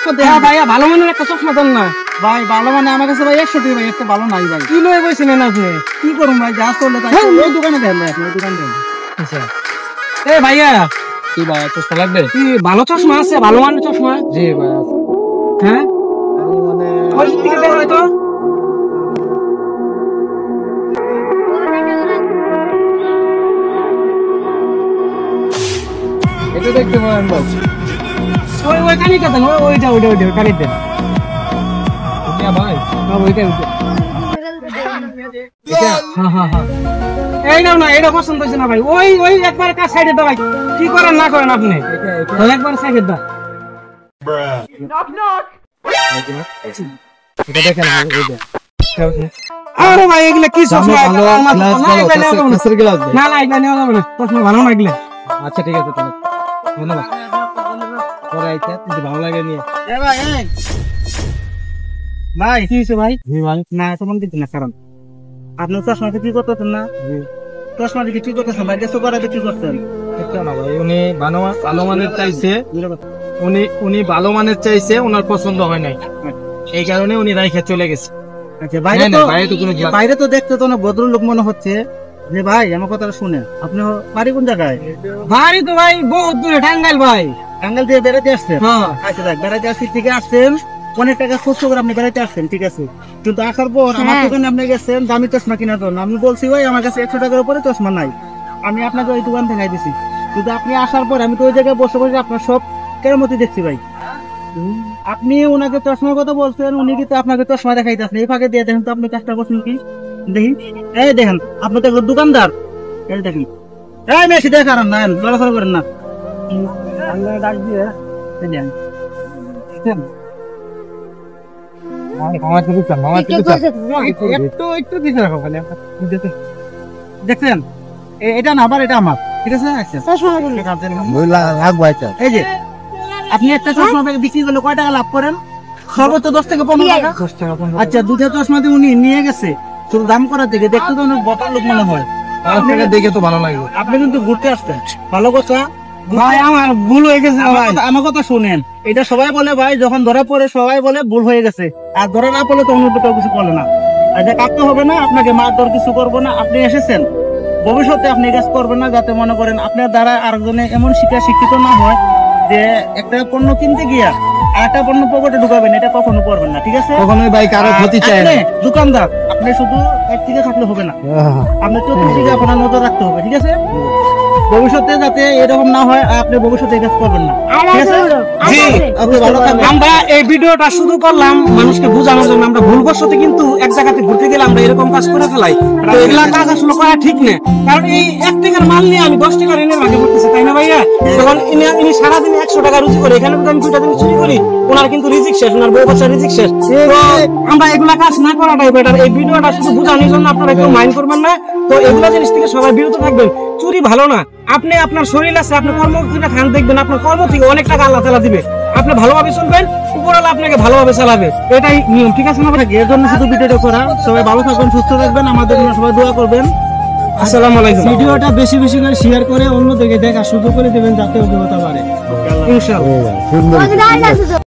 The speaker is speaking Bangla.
100 দেন ভাইয়া ভালো মানের একটা চশমা দেন না ভাই। ভালো মানে আমার কাছে ভাই 100 টাকা ভাই, একটা ভালো নাই ভাই। কি লয়ে বসেন আপনি? কি করুন ভাই, যা চলে তাই ওই দোকানে দেন ভাই, আপনি ওই দোকানে দেন। আচ্ছা ভাইয়া কি ভাই চশমা লাগবে? কি ভালো চশমা আছে, ভালো মানের চশমা? জি ভাই। হ্যাঁ মানে ওই দিকে দেন হয়তো। এটা দেখতে পারেন ভাই। ওই কানিটা দেন, ওইটা কানি দেন। ইয়া ভাই ওইটা হ্যাঁ এই নাও না, এটা পছন্দ হয়েছে না ভাই। ওই একবার কাজ সাইডে দাও ভাই, কি করেন না করেন আপনি, একবার সাইডে দাও। এটা দেখেন আরে ভাই এগুলা কি চশমা? ভালো গ্লাসের গ্লাস। না এগুলা নেওয়া যাবে না, চশমা ভালো না এগুলা। আচ্ছা ঠিক আছে তাহলে ধন্যবাদ। পরে আইতে যদি ভালো লাগে নিয়ে। ভাই ভাই কি হয়েছে ভাই? জি ভাই। না তেমন কিছু না, কারণ আপনি চশমা বিক্রি করতেছেন না, চশমা বিক্রি করতেছেন ভাই, দেশো করা বিক্রি করতেন। এটা না ভাই, উনি ভালো মানের চাইছে, উনি ভালো মানের চাইছে, ওনার পছন্দ হয় নাই, এই কারণে উনি রাইখে চলে গেছে। আচ্ছা বাইরে তো দেখতে তো না ভদ্রলোক মনে হচ্ছে। যে ভাই আমার কথাটা শুনে, আপনি বাড়ি কোন জায়গায়? বাড়ি তো ভাই বহুত দূরে, টাঙ্গাইল ভাই। টাঙ্গাইল দিয়ে বেড়াতে আসছেন? হ্যাঁ আচ্ছা দেখ, বেড়াতে আসছি ঠিক আসছেন, অনেক টাকা খরচ করে আপনি বেড়াতে আসছেন, ঠিক আছে, কিন্তু আসার পর আমার দোকানে আপনি গেছেন দামি চশমা কেনার জন্য। আমি বলছি ভাই আমার কাছে 100 টাকার উপরে চশমা নাই, আমি আপনাকে ওই দোকান থেকে দিছি, কিন্তু আপনি আসার পর আমি তো ওই জায়গায় বসে বসে আপনার সব কেরামতি দেখছি ভাই। আপনি ওনাকে চশমার কথা বলছেন, উনি কিন্তু আপনাকে চশমা দেখাইতেছেন, এই ফাঁকে দিয়ে দেখেন তো আপনি কাজটা করছেন কি। দেখি এই দেখেন, আপনি তো দোকানদার, এই দেখেন এই মেশি দেখার না, লড়াচড়া করেন না। ডাক দিয়ে এই দেখেন, একটু দিতে রাখো খালি, দেখছেন এটা না, আবার এটা আমার, ঠিক আছে। আচ্ছা এই যে আপনি একটা চশমা বিক্রি করলে কয় টাকা লাভ করেন? সর্বোচ্চ 10 থেকে 15 টাকা। আচ্ছা দুটো চশমা দিয়ে উনি নিয়ে গেছে, শুধু দাম করার থেকে দেখতে তো অনেক বড় লোক মনে হয়, দেখে তো ভালো লাগবে। আপনি কিন্তু ঘুরতে আসতেন, ভালো কথা ভাই আমার ভুল হয়ে গেছে ভাই। আমার কথা শুনেন, এটা সবাই বলে ভাই, যখন ধরা পড়ে সবাই বলে ভুল হয়ে গেছে, আর ধরা না পড়লে তো অন্য কেউ কিছু বলে না। আচ্ছা কাটতে হবে না, আপনাকে মারধর কিছু করবো না, আপনি এসেছেন ভবিষ্যতে আপনি কাজ করবেন না, যাতে মনে করেন আপনার দ্বারা আরেকজনে এমন শিক্ষিত না হয় যে একটা পণ্য কিনতে গিয়া আর একটা পণ্য পকেটে ঢুকাবেন, এটা কখনো করবেন না, ঠিক আছে। কখনোই ভাই কারো ক্ষতি চায় না। দোকানদার আপনি শুধু একদিকে থাকলে হবে না, আপনি চতুর্দিকে আপনার নজর রাখতে হবে, ঠিক আছে, ভবিষ্যতে যাতে এরকম না হয়, আর আপনি ভবিষ্যতে কাজ করবেন না, ঠিক আছে। জি আপনি ভালো থাকবেন। আমরা এই ভিডিওটা শুরু করলাম মানুষকে বোঝানোর জন্য। আমরা ভুলবশত কিন্তু এক জায়গাতে ঘুরতে গেলে আমরা এরকম কাজ করে ফেলাই, তো এগুলা কাজ আসলে করা ঠিক না। কারণ এই 1 টাকার মাল নিয়ে আমি 10 টাকা ঋণের ভাগে পড়তেছি, তাই না ভাইয়া? তখন ইনি সারাদিনে 100 টাকা রুজি করে, এখানে যদি আমি 2টা দিন চুরি করি, ওনার কিন্তু রিজিক শেষ, ওনার বউ বাচ্চা রিজিক শেষ। তো আমরা এগুলা কাজ না করাটাই বেটার। এই ভিডিওটা শুধু বোঝানোর জন্য, আপনারা একটু মাইন্ড করবেন না। তো এগুলা জিনিস থেকে সবাই বিরত থাকবেন। চুরি ভালো না। আপনি আপনার শরীর আছে, আপনি কর্মক্ষেত্রে খান, দেখবেন আপনার কর্ম থেকে অনেক টাকা আল্লাহ তাআলা দিবে। আপনি ভালোভাবে চলবেন, উপরওয়ালা আপনাকে ভালোভাবে চালাবে, এটাই নিয়ম, ঠিক আছে না? এর জন্য শুধু ভিডিওটা করা। সবাই ভালো থাকবেন, সুস্থ থাকবেন, আমাদের জন্য সবাই দোয়া করবেন। আসসালামু আলাইকুম। ভিডিওটা বেশি বেশি করে শেয়ার করে অন্যদেরকে দেখার সুযোগ করে দেবেন, যাতে অভিজ্ঞতা বাড়ে, ইনশাআল্লাহ।